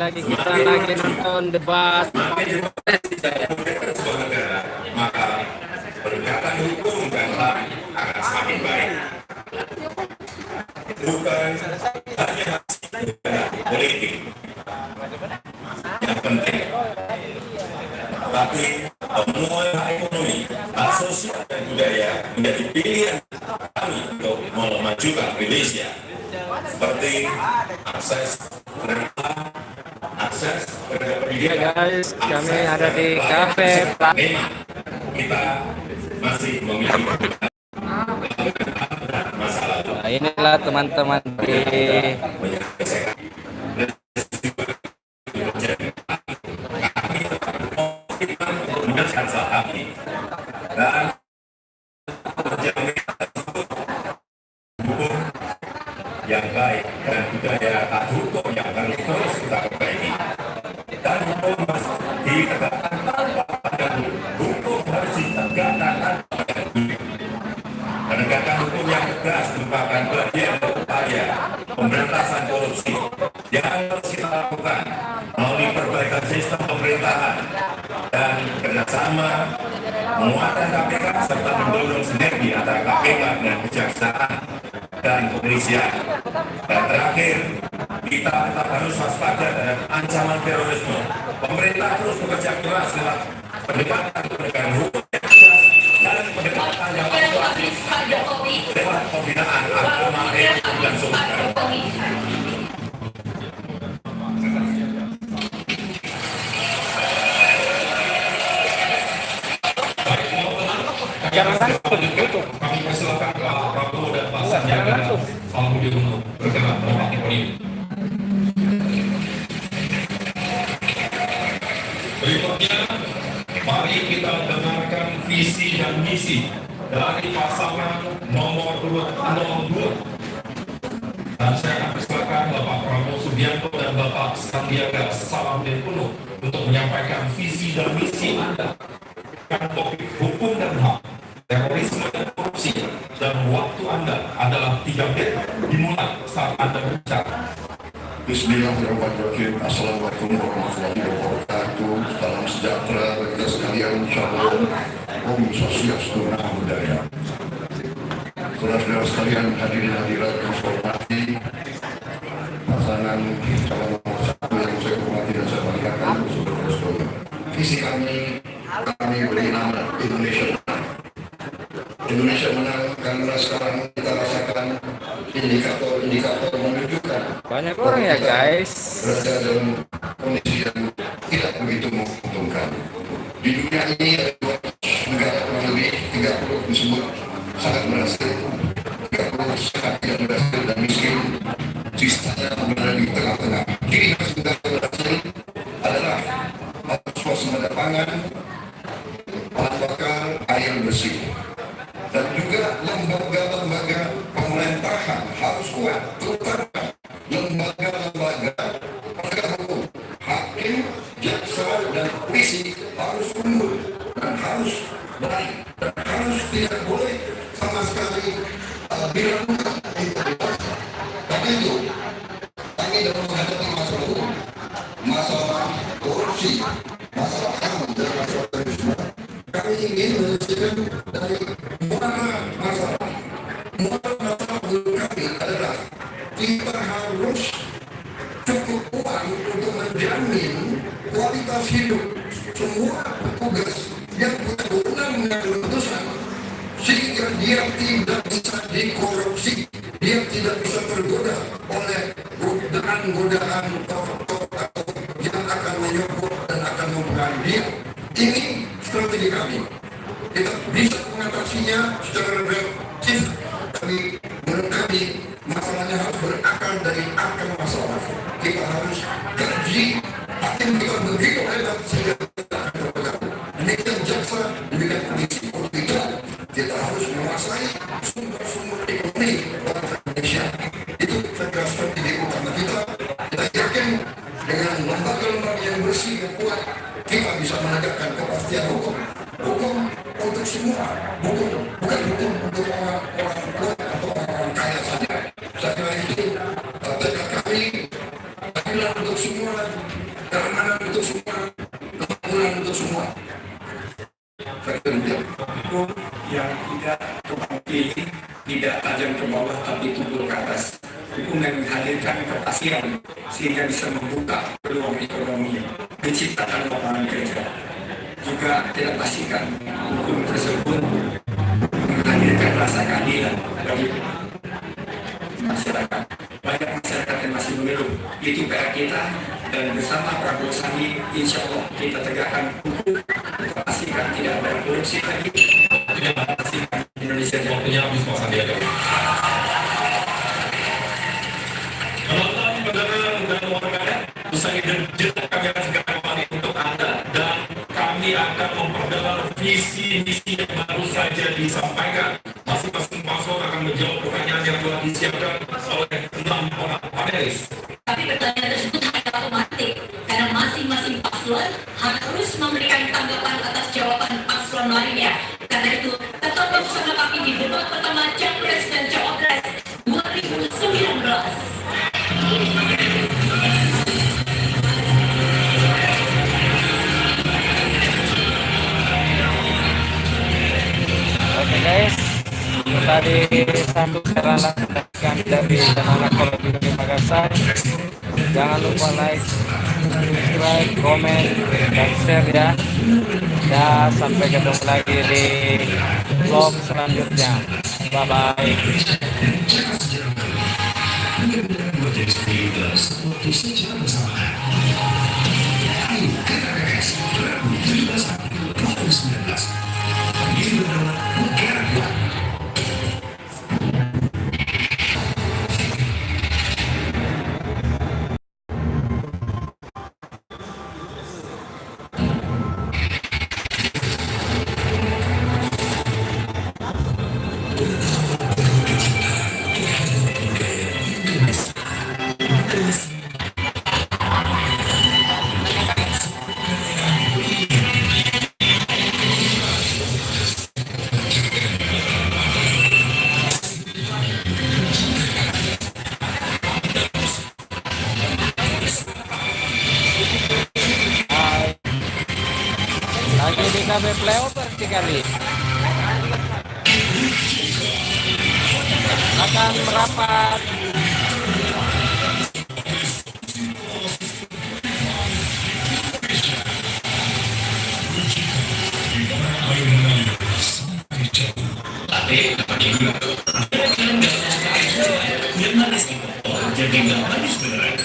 Lagi kita lagi nonton debat. Sebuah negara, maka penegakan hukum dan HAM akan semakin baik. Bukan hanya politik yang penting, tapi pemenuhan hak ekonomi, hak sosial dan budaya menjadi pilihan kami untuk memajukan Indonesia, seperti akses terhadap akses terhadap Ya pendidikan. guys, kami ada di kafe. Memang kita masih memiliki masalah. Nah, inilah teman-teman di Menjelaskan saat ini dan hukum yang baik dan budaya tak hukum yang harus terus kita perbaiki, dan hukum harus ditegakkan tanpa pandang bulu. Hukum harus ditegakkan tanpa pandang bulu. Penegakan hukum yang tegas merupakan bagian dari upaya pemberantasan korupsi yang harus kita lakukan melalui perbaikan sistem pemerintahan dan kerjasama menguatkan KPK serta mendorong sinergi antara KPK dengan kejaksaan dan kepolisian. Dan terakhir, kita tetap harus waspada terhadap ancaman terorisme. Pemerintah terus bekerja keras lewat pendekatan penegakan hukum dan pendekatan yang persuasif lewat pembinaan agama, ekonomi, dan sosial. Kami persilakan Pak Prabowo dan Pak Sandiaga Uno bergerak mewakili podium. Berikutnya, mari kita dengarkan visi dan misi dari pasangan nomor 02. Dan saya akan persilakan Bapak Prabowo Subianto dan Bapak Sandiaga Uno untuk menyampaikan visi dan misi Anda tentang topik hukum dan HAM, terorisme dan korupsi, dan waktu Anda adalah 3 menit dimulai saat Anda berbicara. Bismillahirrahmanirrahim. Assalamualaikum warahmatullahi wabarakatuh. Salam sejahtera bagi kita sekalian. Shalom. Om Swastiastu, Namo Buddhaya. Saudara-saudara sekalian, hadirin hadirat yang saya hormati, pasangan calon nomor 1 yang saya hormati dan saya banggakan, saudara-saudara. Visi kami beri nama Indonesia Menang. Indonesia Menang karena sekarang kita rasakan indikator-indikator menunjukkan banyak orang ya guys. berada dalam kondisi yang tidak begitu menguntungkan. Di dunia ini ada 200 negara, kurang lebih 30 disebut sangat berhasil, 30 sangat tidak berhasil dan miskin, sisanya berada di tengah-tengah. Ciri khas negara berhasil adalah swasembada pangan, bahan bakar, air bersih, dan juga lembaga-lembaga pemerintahan harus kuat, terutama lembaga-lembaga penegak hukum, hakim, jaksa, dan polisi harus unggul dan harus baik dan harus tidak boleh sama sekali diragukan integritasnya. Karena itu, kami dalam menghadapi masalah hukum, masalah korupsi, masalah HAM, dan masalah terorisme, kami ingin menyelesaikan dari masalah menurut kami adalah kita harus cukup uang untuk menjamin kualitas hidup semua petugas yang punya wewenang dan letusan, sehingga dia tidak bisa dikorupsi, dia tidak bisa tergoda oleh godaan-godaan tokoh yang akan menyokong dan akan mempengaruhi dia. Ini strategi kami. Kita bisa mengatasinya secara relatif, tapi menurut kami masalahnya harus berakar dari akar masalah. Kita harus gaji hakim kita begitu hebat sehingga kita akan terpengaruh. Demikian jaksa, demikian polisi. Untuk itu kita harus menguasai sumber-sumber ekonomi bangsa Indonesia. Itu saya kira strategi utama kita. Kita yakin dengan lembaga-lembaga yang bersih dan kuat, kita bisa menegakkan kepastian hukum. Hukum untuk semua, bukan hukum untuk orang kuat atau orang kaya saja. Saya kira itu tekad kami keadilan untuk semua, keamanan untuk semua, kemakmuran untuk semua. Hukum yang tidak tebang pilih, tidak tajam ke bawah tapi tumpul ke atas. Hukum yang menghadirkan kepastian sehingga bisa membuka peluang ekonomi, menciptakan lapangan kerja. Juga kita pastikan hukum tersebut menghadirkan rasa keadilan bagi masyarakat. Banyak masyarakat yang masih mengeluh, itu PR kita, dan bersama Prabowo Sandi, insya Allah kita tegakkan hukum, kita pastikan tidak ada korupsi lagi, kita pastikan Indonesia waktunya habis Pak Sandiaga. Teman-teman pendengar dan warganet, usai jeda kami akan segera kembali untuk Anda, dan kami akan memperdalam visi misi yang baru saja disampaikan. Masing-masing paslon akan menjawab pertanyaan yang telah disiapkan oleh 6 orang panelis. Tapi pertanyaan tersebut hanya otomatis karena masing-masing paslon harus memberikan tanggapan atas jawaban paslon lainnya. Karena itu tetap bersama kami di debat pertama Capres dan Cawapres 2019. Oke guys, tadi satu seralah kami dari anak Kolonial di Makassar. Jangan lupa like, subscribe, komen, dan share ya. Ya, sampai ketemu lagi di vlog selanjutnya. Bye bye. Lagi di KB Flyover kali akan merapat. Jadi nggak manis beneran.